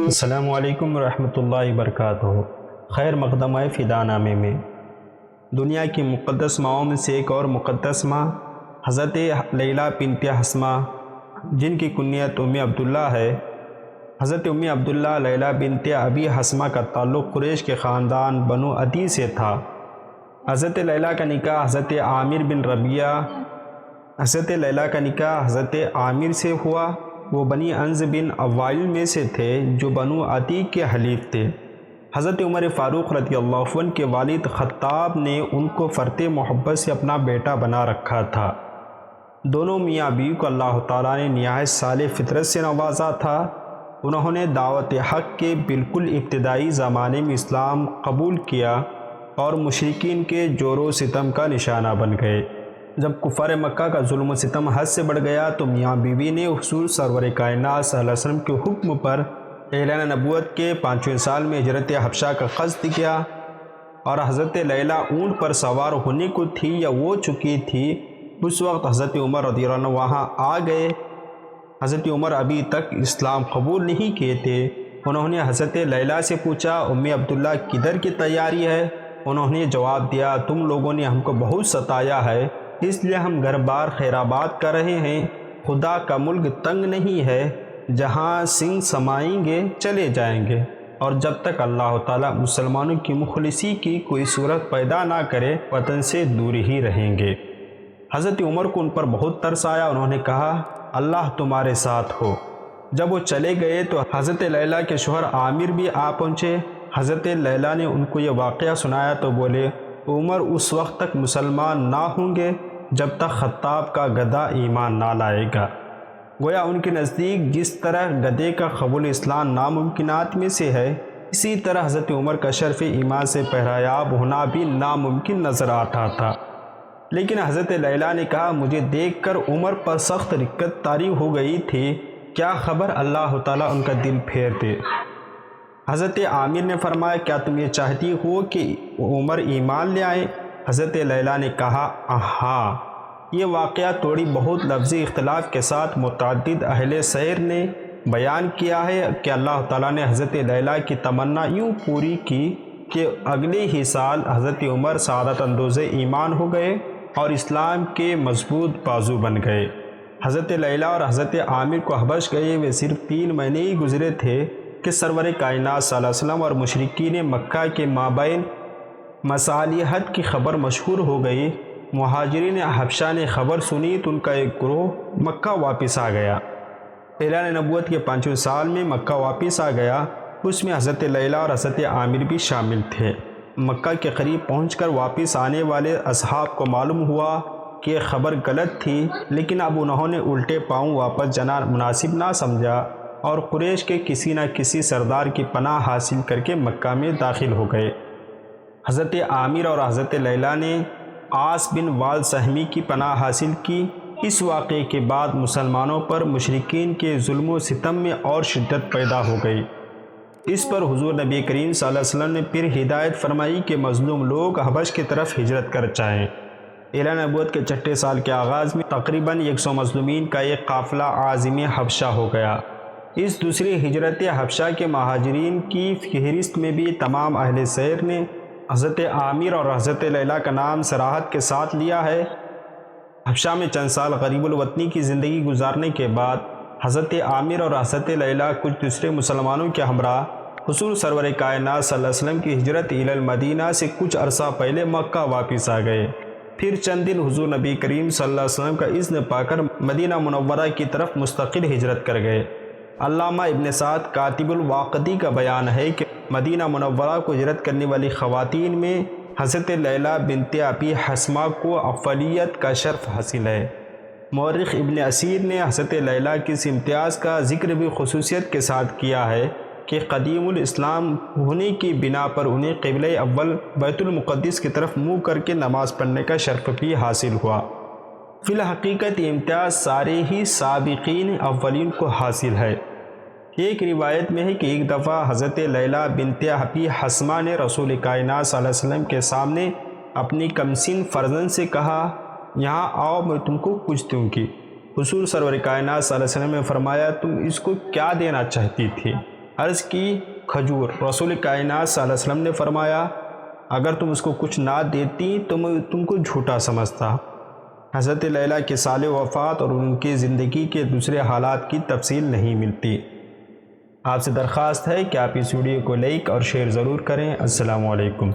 السلام علیکم ورحمۃ اللہ وبرکاتہ۔ خیر مقدمہ فدا نامے میں دنیا کی مقدس ماؤں میں سے ایک اور مقدس ماں حضرت لیلہ بنت حسمہ، جن کی کنیت عبداللہ ہے۔ حضرت عبداللہ لیلہ بنت ابی حسمہ کا تعلق قریش کے خاندان بنو عدی سے تھا۔ حضرت لیلہ کا نکاح حضرت عامر بن ربیعہ حضرت عامر سے ہوا۔ وہ بنی انز بن اوائل میں سے تھے جو بنو عدی کے حلیف تھے۔ حضرت عمر فاروق رضی اللہ عنہ کے والد خطاب نے ان کو فرط محبت سے اپنا بیٹا بنا رکھا تھا۔ دونوں میاں بیوی کو اللہ تعالیٰ نے نہایت صالح فطرت سے نوازا تھا۔ انہوں نے دعوت حق کے بالکل ابتدائی زمانے میں اسلام قبول کیا اور مشرکین کے جور و ستم کا نشانہ بن گئے۔ جب کفار مکہ کا ظلم و ستم حد سے بڑھ گیا تو میاں بیوی نے حضور سرور کائنات صلی اللہ علیہ وسلم کے حکم پر اعلان نبوت کے 5ویں سال میں ہجرت حبشہ کا قصد کیا، اور حضرت لیلہ اونٹ پر سوار ہونے کو تھی یا وہ چکی تھی۔ اس وقت حضرت عمر رضی اللہ عنہ وہاں آ گئے۔ حضرت عمر ابھی تک اسلام قبول نہیں کیے تھے۔ انہوں نے حضرت لیلہ سے پوچھا، عبداللہ کدھر کی تیاری ہے؟ انہوں نے جواب دیا، تم لوگوں نے ہم کو بہت ستایا ہے، اس لیے ہم گھر بار خیرآباد کر رہے ہیں۔ خدا کا ملک تنگ نہیں ہے، جہاں سنگ سمائیں گے چلے جائیں گے، اور جب تک اللہ تعالیٰ مسلمانوں کی مخلصی کی کوئی صورت پیدا نہ کرے وطن سے دور ہی رہیں گے۔ حضرت عمر کو ان پر بہت ترس آیا۔ انہوں نے کہا، اللہ تمہارے ساتھ ہو۔ جب وہ چلے گئے تو حضرت لیلہ کے شوہر عامر بھی آ پہنچے۔ حضرت لیلہ نے ان کو یہ واقعہ سنایا تو بولے، عمر اس وقت تک مسلمان نہ ہوں گے جب تک خطاب کا گدھا ایمان نہ لائے گا۔ گویا ان کے نزدیک جس طرح گدھے کا قبول اسلام ناممکنات میں سے ہے، اسی طرح حضرت عمر کا شرف ایمان سے پہرایاب ہونا بھی ناممکن نظر آتا تھا۔ لیکن حضرت لیلہ نے کہا، مجھے دیکھ کر عمر پر سخت رقت طاری ہو گئی تھی، کیا خبر اللہ تعالیٰ ان کا دل پھیر دے۔ حضرت عامر نے فرمایا، کیا تم یہ چاہتی ہو کہ عمر ایمان لے آئے؟ حضرت لیلہ نے کہا، ہاں۔ یہ واقعہ تھوڑی بہت لفظی اختلاف کے ساتھ متعدد اہل سیر نے بیان کیا ہے کہ اللہ تعالیٰ نے حضرت لیلہ کی تمنا یوں پوری کی کہ اگلے ہی سال حضرت عمر سعادت اندوز ایمان ہو گئے اور اسلام کے مضبوط بازو بن گئے۔ حضرت لیلہ اور حضرت عامر کو حبش گئے ہوئے صرف 3 مہینے ہی گزرے تھے کہ سرور کائنات صلی اللہ علیہ وسلم اور مشرکین مکہ کے مابین مصالحت کی خبر مشہور ہو گئی۔ مہاجرین حبشہ نے خبر سنی تو ان کا ایک گروہ مکہ واپس آ گیا۔ اعلان نبوت کے 5ویں سال میں مکہ واپس آ گیا۔ اس میں حضرت لیلہ اور حضرت عامر بھی شامل تھے۔ مکہ کے قریب پہنچ کر واپس آنے والے اصحاب کو معلوم ہوا کہ یہ خبر غلط تھی، لیکن اب انہوں نے الٹے پاؤں واپس جانا مناسب نہ سمجھا اور قریش کے کسی نہ کسی سردار کی پناہ حاصل کر کے مکہ میں داخل ہو گئے۔ حضرت عامر اور حضرت لیلہ نے عاص بن وال سہمی کی پناہ حاصل کی۔ اس واقعے کے بعد مسلمانوں پر مشرکین کے ظلم و ستم میں اور شدت پیدا ہو گئی۔ اس پر حضور نبی کریم صلی اللہ علیہ وسلم نے پھر ہدایت فرمائی کہ مظلوم لوگ حبش کی طرف ہجرت کر جائیں۔ اعلان نبوت کے 6 سال کے آغاز میں تقریباً 100 مظلومین کا ایک قافلہ عازم حبشہ ہو گیا۔ اس دوسری ہجرت حبشہ کے مہاجرین کی فہرست میں بھی تمام اہل سیر نے حضرت عامر اور حضرت لیلہ کا نام صراحت کے ساتھ لیا ہے۔ حبشہ میں چند سال غریب الوطنی کی زندگی گزارنے کے بعد حضرت عامر اور حضرت لیلہ کچھ دوسرے مسلمانوں کے ہمراہ حضور سرور کائنات صلی اللہ علیہ وسلم کی ہجرت الی المدینہ سے کچھ عرصہ پہلے مکہ واپس آ گئے۔ پھر چند دن حضور نبی کریم صلی اللہ علیہ وسلم کا اذن پا کر مدینہ منورہ کی طرف مستقل ہجرت کر گئے۔ علامہ ابن سعد کاتب الواقدی کا بیان ہے کہ مدینہ منورہ کو ہجرت کرنے والی خواتین میں حضرت لیلہ بنت ابی حسمہ کو اقلیت کا شرف حاصل ہے۔ مورخ ابن اسیر نے حضرت لیلہ کی اس امتیاز کا ذکر بھی خصوصیت کے ساتھ کیا ہے کہ قدیم الاسلام ہونے کی بنا پر انہیں قبلہ اول بیت المقدس کی طرف منہ کر کے نماز پڑھنے کا شرف بھی حاصل ہوا۔ فی الحقیقت یہ امتیاز سارے ہی سابقین اولین کو حاصل ہے۔ ایک روایت میں ہے کہ ایک دفعہ حضرت لیلہ بنت ابی حسمہ نے رسول کائنات صلی اللہ علیہ وسلم کے سامنے اپنی کمسن فرزند سے کہا، یہاں آؤ میں تم کو کچھ دوں گی۔ حضور سرور کائنات صلی اللہ علیہ وسلم نے فرمایا تم اس کو کیا دینا چاہتی تھی؟ عرض کی کھجور۔ رسول کائنات صلی اللہ علیہ وسلم نے فرمایا اگر تم اس کو کچھ نہ دیتی تو میں تم کو جھوٹا سمجھتا۔ حضرت لیلہ کے سال وفات اور ان کی زندگی کے دوسرے حالات کی تفصیل نہیں ملتی۔ آپ سے درخواست ہے کہ آپ اس ویڈیو کو لائک اور شیئر ضرور کریں۔ السلام علیکم۔